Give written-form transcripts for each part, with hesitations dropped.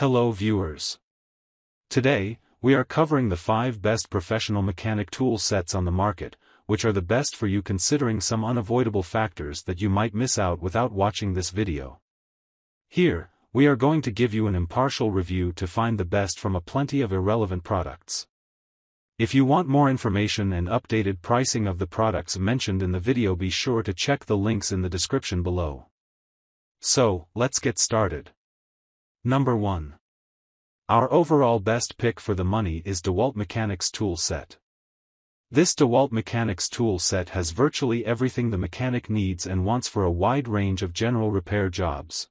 Hello viewers. Today, we are covering the 5 best professional mechanic tool sets on the market, which are the best for you considering some unavoidable factors that you might miss out without watching this video. Here, we are going to give you an impartial review to find the best from a plenty of irrelevant products. If you want more information and updated pricing of the products mentioned in the video, be sure to check the links in the description below. So, let's get started. Number 1. Our overall best pick for the money is DEWALT Mechanics Tool Set. This DEWALT Mechanics Tool Set has virtually everything the mechanic needs and wants for a wide range of general repair jobs.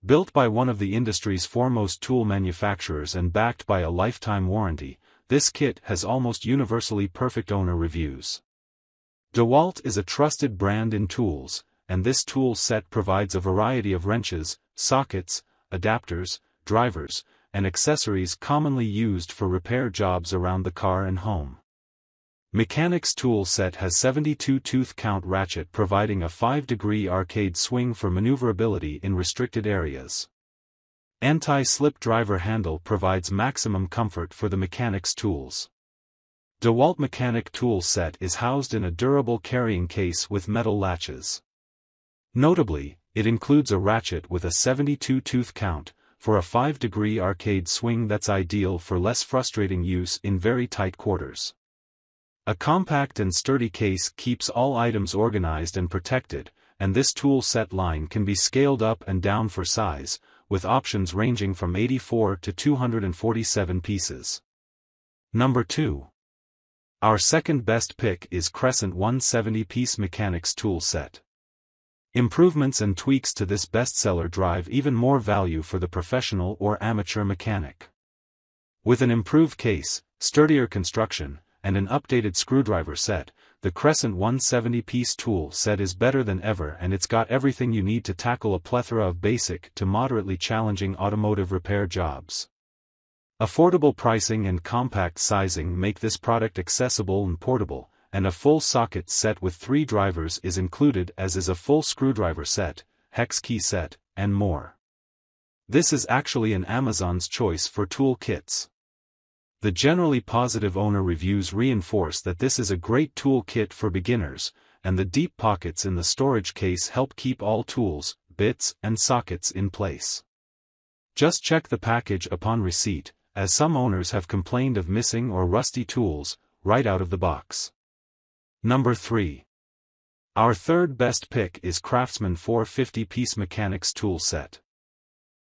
Built by one of the industry's foremost tool manufacturers and backed by a lifetime warranty, this kit has almost universally perfect owner reviews. DEWALT is a trusted brand in tools, and this tool set provides a variety of wrenches, sockets, adapters, drivers, and accessories commonly used for repair jobs around the car and home. Mechanics Tool Set has 72 tooth count ratchet providing a 5-degree arcade swing for maneuverability in restricted areas. Anti-slip driver handle provides maximum comfort for the mechanics tools. DEWALT Mechanic Tool Set is housed in a durable carrying case with metal latches. Notably, it includes a ratchet with a 72 tooth count, for a 5-degree arcade swing that's ideal for less frustrating use in very tight quarters. A compact and sturdy case keeps all items organized and protected, and this tool set line can be scaled up and down for size, with options ranging from 84 to 247 pieces. Number 2. Our second best pick is Crescent 170-piece Mechanics Tool Set. Improvements and tweaks to this bestseller drive even more value for the professional or amateur mechanic. With an improved case, sturdier construction, and an updated screwdriver set, the Crescent 170-piece tool set is better than ever, and it's got everything you need to tackle a plethora of basic to moderately challenging automotive repair jobs. Affordable pricing and compact sizing make this product accessible and portable, and a full socket set with 3 drivers is included, as is a full screwdriver set, hex key set, and more. This is actually an Amazon's choice for tool kits. The generally positive owner reviews reinforce that this is a great tool kit for beginners, and the deep pockets in the storage case help keep all tools, bits, and sockets in place. Just check the package upon receipt, as some owners have complained of missing or rusty tools, right out of the box. Number 3. Our third best pick is Craftsman 450-piece Mechanics Tool Set.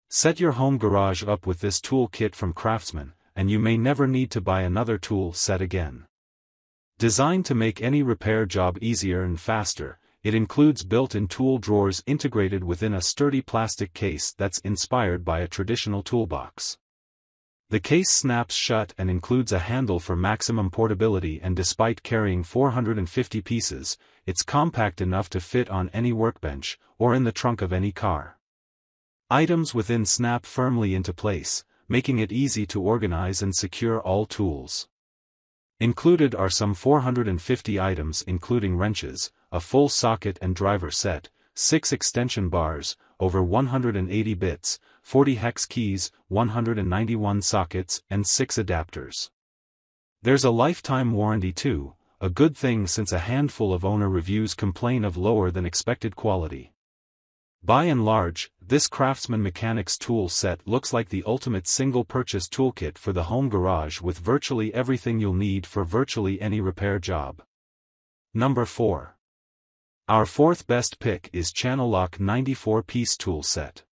Set your home garage up with this tool kit from Craftsman, and you may never need to buy another tool set again. Designed to make any repair job easier and faster, it includes built-in tool drawers integrated within a sturdy plastic case that's inspired by a traditional toolbox. The case snaps shut and includes a handle for maximum portability, and despite carrying 450 pieces, it's compact enough to fit on any workbench, or in the trunk of any car. Items within snap firmly into place, making it easy to organize and secure all tools. Included are some 450 items including wrenches, a full socket and driver set, 6 extension bars, over 180 bits, 40 hex keys, 191 sockets, and 6 adapters. There's a lifetime warranty too, a good thing since a handful of owner reviews complain of lower than expected quality. By and large, this Craftsman Mechanics Tool Set looks like the ultimate single-purchase toolkit for the home garage, with virtually everything you'll need for virtually any repair job. Number 4. Our fourth best pick is Channellock 94-piece Tool Set.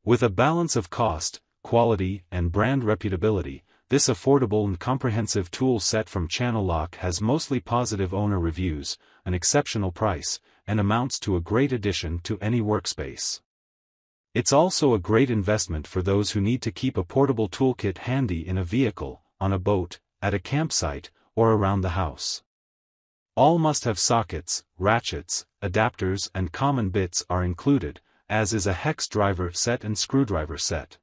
With a balance of cost, quality, and brand reputability, this affordable and comprehensive tool set from Channellock has mostly positive owner reviews, an exceptional price, and amounts to a great addition to any workspace. It's also a great investment for those who need to keep a portable toolkit handy in a vehicle, on a boat, at a campsite, or around the house. All must-have sockets, ratchets, adapters, and common bits are included, as is a hex driver set and screwdriver set.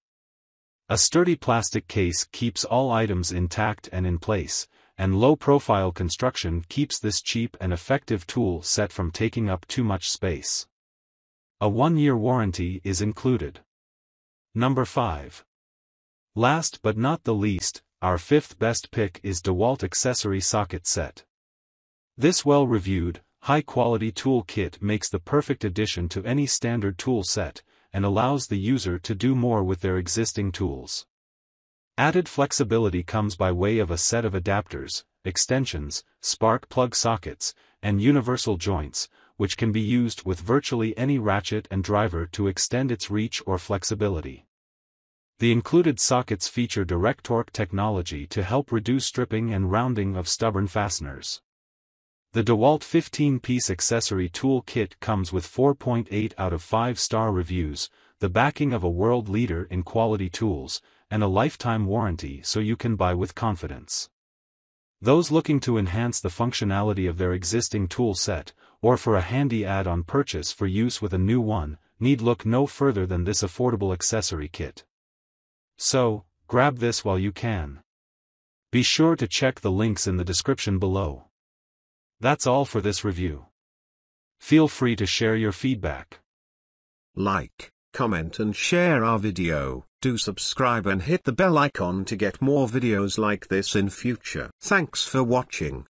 A sturdy plastic case keeps all items intact and in place, and low-profile construction keeps this cheap and effective tool set from taking up too much space. A 1-year warranty is included. Number 5. Last but not the least, our fifth best pick is DEWALT Accessory Socket Set. This well-reviewed, high-quality tool kit makes the perfect addition to any standard tool set, and allows the user to do more with their existing tools. Added flexibility comes by way of a set of adapters, extensions, spark plug sockets, and universal joints, which can be used with virtually any ratchet and driver to extend its reach or flexibility. The included sockets feature direct torque technology to help reduce stripping and rounding of stubborn fasteners. The DEWALT 15-piece accessory tool kit comes with 4.8 out of 5-star reviews, the backing of a world leader in quality tools, and a lifetime warranty so you can buy with confidence. Those looking to enhance the functionality of their existing tool set, or for a handy add-on purchase for use with a new one, need look no further than this affordable accessory kit. So, grab this while you can. Be sure to check the links in the description below. That's all for this review. Feel free to share your feedback. Like, comment and share our video. Do subscribe and hit the bell icon to get more videos like this in future. Thanks for watching.